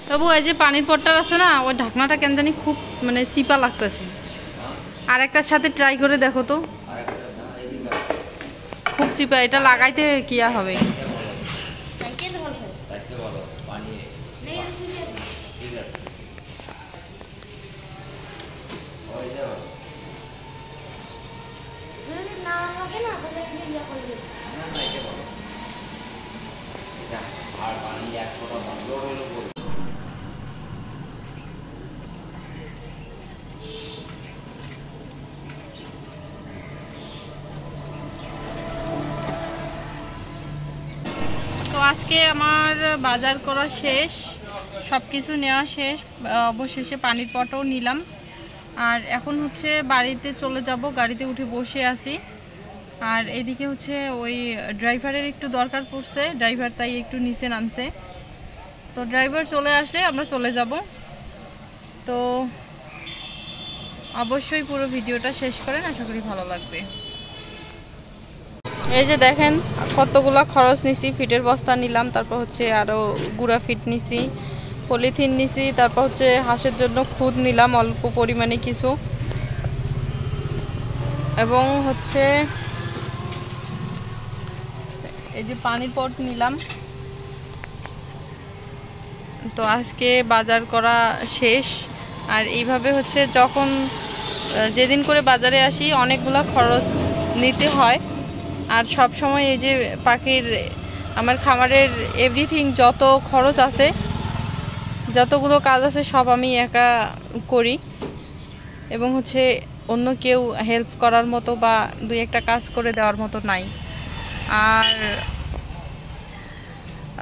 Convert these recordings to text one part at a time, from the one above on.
তবু এই যে পানির পটটার আছে না, ওই ঢাকনাটা কেন জানি খুব মানে চিপা লাগতেছে। আর একটার সাথে ট্রাই করে দেখো তো, খুব চিপা। এটা লাগাইতে কি আর হবে। তো আজকে আমার বাজার করা শেষ, সব কিছু নেওয়া শেষ। অবশেষে পানির পটও নিলাম। আর এখন হচ্ছে বাড়িতে চলে যাব, গাড়িতে উঠে বসে আছি। আর এদিকে হচ্ছে ওই ড্রাইভারের একটু দরকার পড়ছে, ড্রাইভার তাই একটু নিচে নামছে। তো ড্রাইভার চলে আসলে আমরা চলে যাব। তো অবশ্যই পুরো ভিডিওটা শেষ করেন, আশা করি ভালো লাগবে। এই যে দেখেন কতগুলা খরচ নিছি। ফিটের বস্তা নিলাম, তারপর হচ্ছে আরও গুঁড়া ফিট নিছি, পলিথিন নিছি, তারপর হচ্ছে হাঁসের জন্য খুদ নিলাম অল্প পরিমাণে কিছু, এবং হচ্ছে এই যে পানির পট নিলাম। তো আজকে বাজার করা শেষ। আর এইভাবে হচ্ছে যখন যেদিন করে বাজারে আসি অনেকগুলা খরচ নিতে হয়। আর সব সময় এই যে পাখির আমার খামারের এভরিথিং যত খরচ আছে, যতগুলো কাজ আছে সব আমি একা করি, এবং হচ্ছে অন্য কেউ হেল্প করার মতো বা দুই একটা কাজ করে দেওয়ার মতো নাই। আর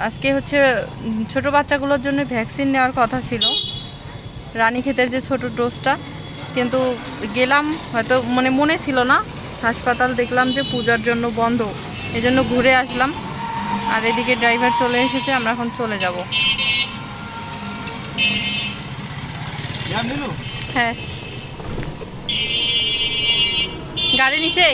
আজকে হচ্ছে ছোট বাচ্চাগুলোর জন্য ভ্যাকসিন নেওয়ার কথা ছিল, রানীক্ষেতের যে ছোট ডোজটা, কিন্তু গেলাম হয়তো মনে ছিল না। হাসপাতাল দেখলাম যে পূজার জন্য বন্ধ, এজন্য ঘুরে আসলাম। আর এদিকে ড্রাইভার চলে এসেছে, আমরা এখন চলে যাব। হ্যাঁ, গাড়ি নিচে।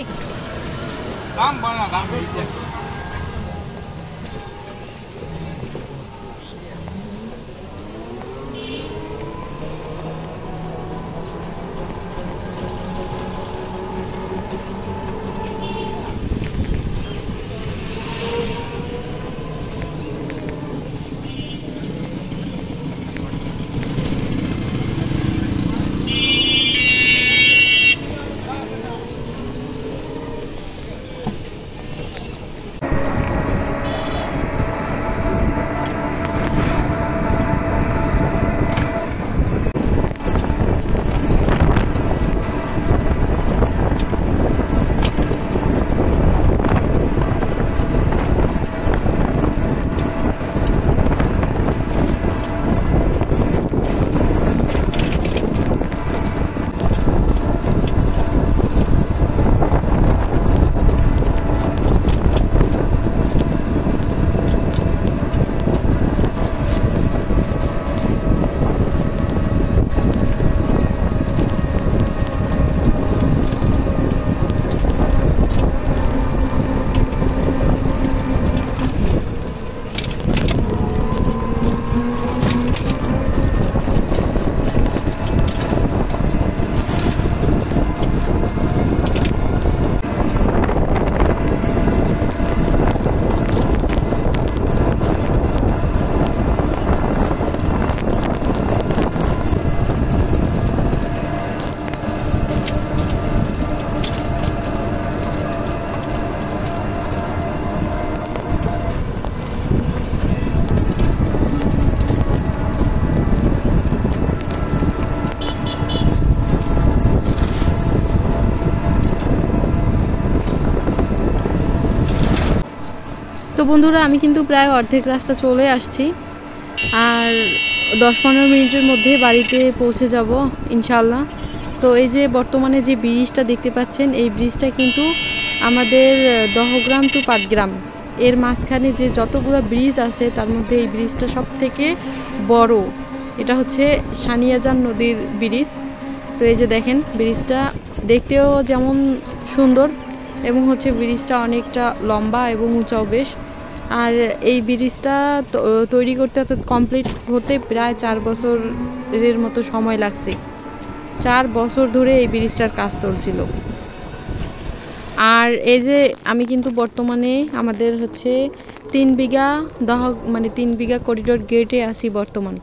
তো বন্ধুরা, আমি কিন্তু প্রায় অর্ধেক রাস্তা চলে আসছি, আর 10-15 মিনিটের মধ্যে বাড়িতে পৌঁছে যাব ইনশাল্লাহ। তো এই যে বর্তমানে যে ব্রিজটা দেখতে পাচ্ছেন, এই ব্রিজটা কিন্তু আমাদের দহগ্রাম টু পাটগ্রাম এর মাঝখানে যে যতগুলো ব্রিজ আছে তার মধ্যে এই ব্রিজটা সব থেকে বড়। এটা হচ্ছে সানিয়াজান নদীর ব্রিজ। তো এই যে দেখেন, ব্রিজটা দেখতেও যেমন সুন্দর, এবং হচ্ছে ব্রিজটা অনেকটা লম্বা এবং উঁচাও বেশ। আর এই ব্রিজটা তৈরি করতে অর্থাৎ কমপ্লিট হতে প্রায় 4 বছরের মতো সময় লাগছে। 4 বছর ধরে এই ব্রিজটার কাজ চলছিল। আর এই যে আমি কিন্তু বর্তমানে আমাদের হচ্ছে 3 বিঘা মানে 3 বিঘা করিডোর গেটে আছি বর্তমান।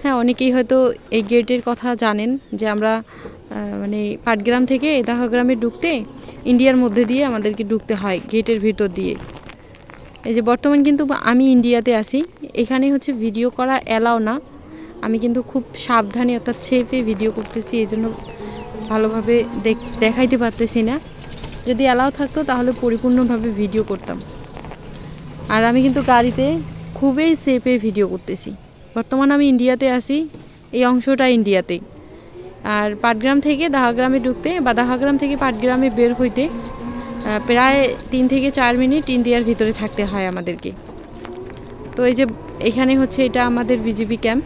হ্যাঁ, অনেকেই হয়তো এই গেটের কথা জানেন যে আমরা মানে পাটগ্রাম থেকে দাহগ্রামে ঢুকতে ইন্ডিয়ার মধ্যে দিয়ে আমাদেরকে ঢুকতে হয় গেটের ভিতর দিয়ে। এই যে বর্তমান কিন্তু আমি ইন্ডিয়াতে আছি। এখানে হচ্ছে ভিডিও করা অ্যালাউ না। আমি কিন্তু খুব সাবধানে অর্থাৎ সেফে ভিডিও করতেছি, এই জন্য ভালোভাবে দেখাইতে পারতেছি না। যদি অ্যালাউ থাকতো তাহলে পরিপূর্ণভাবে ভিডিও করতাম। আর আমি কিন্তু গাড়িতে খুবই সেফে ভিডিও করতেছি। বর্তমানে আমি ইন্ডিয়াতে আছি, এই অংশটা ইন্ডিয়াতেই। আর পাটগ্রাম থেকে দাহগ্রামে ঢুকতে বা দাহগ্রাম থেকে পাটগ্রামে বের হইতে প্রায় 3 থেকে 4 মিনিট ইন্ডিয়ার ভিতরে থাকতে হয় আমাদেরকে। তো এই যে এখানে হচ্ছে এটা আমাদের বিজিবি ক্যাম্প,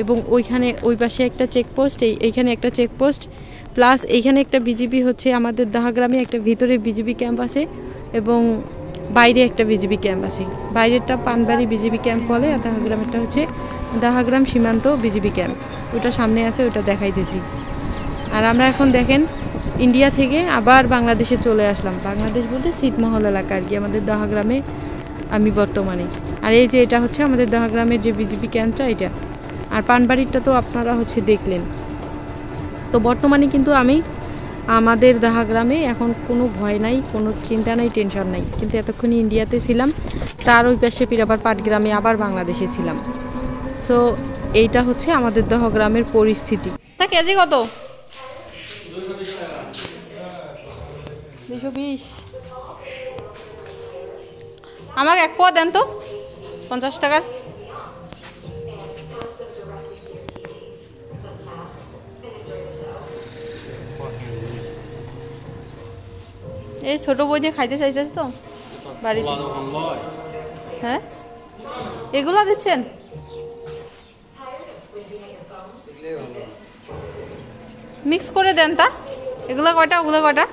এবং ওইখানে ওই পাশে একটা চেকপোস্ট, এইখানে একটা চেকপোস্ট, প্লাস এইখানে একটা বিজিবি হচ্ছে আমাদের দাহগ্রামে একটা ভিতরে বিজিবি ক্যাম্প আছে এবং বাইরে একটা বিজিবি ক্যাম্প আছে। বাইরেরটা পানবাড়ি বিজিবি ক্যাম্প বলে, আর দাহগ্রামেরটা হচ্ছে দাহগ্রাম সীমান্ত বিজিবি ক্যাম্প। ওটা সামনে আছে, ওটা দেখাইতেছি। আর আমরা এখন দেখেন ইন্ডিয়া থেকে আবার বাংলাদেশে চলে আসলাম। বাংলাদেশ বলতে ছিটমহল এলাকা আর কি, আমাদের দাহগ্রামে আমি বর্তমানে। আর এই যে এটা হচ্ছে আমাদের দাহগ্রামের যে বিজিবি ক্যাম্পটা এটা, আর পানবাড়িটা তো আপনারা হচ্ছে দেখলেন। তো বর্তমানে কিন্তু আমি আমাদের দাহগ্রামে এখন কোনো ভয় নাই, কোনো চিন্তা নাই, টেনশন নাই। কিন্তু এতক্ষণই ইন্ডিয়াতে ছিলাম, তার ওই পাশে ফিরে আবার পাটগ্রামে আবার বাংলাদেশে ছিলাম। সো এইটা হচ্ছে আমাদের দাহগ্রামের পরিস্থিতি। তা কেজি কত? 220। আমাকে 1 পোয়া দেন তো 50 টাকার। এই ছোট বই দিয়ে খাইতে চাইতেছ তো বাড়িতে? হ্যাঁ, এগুলো দিচ্ছেন? মিক্স করে দেন তা। এগুলো কয়টা, ওগুলো কয়টা?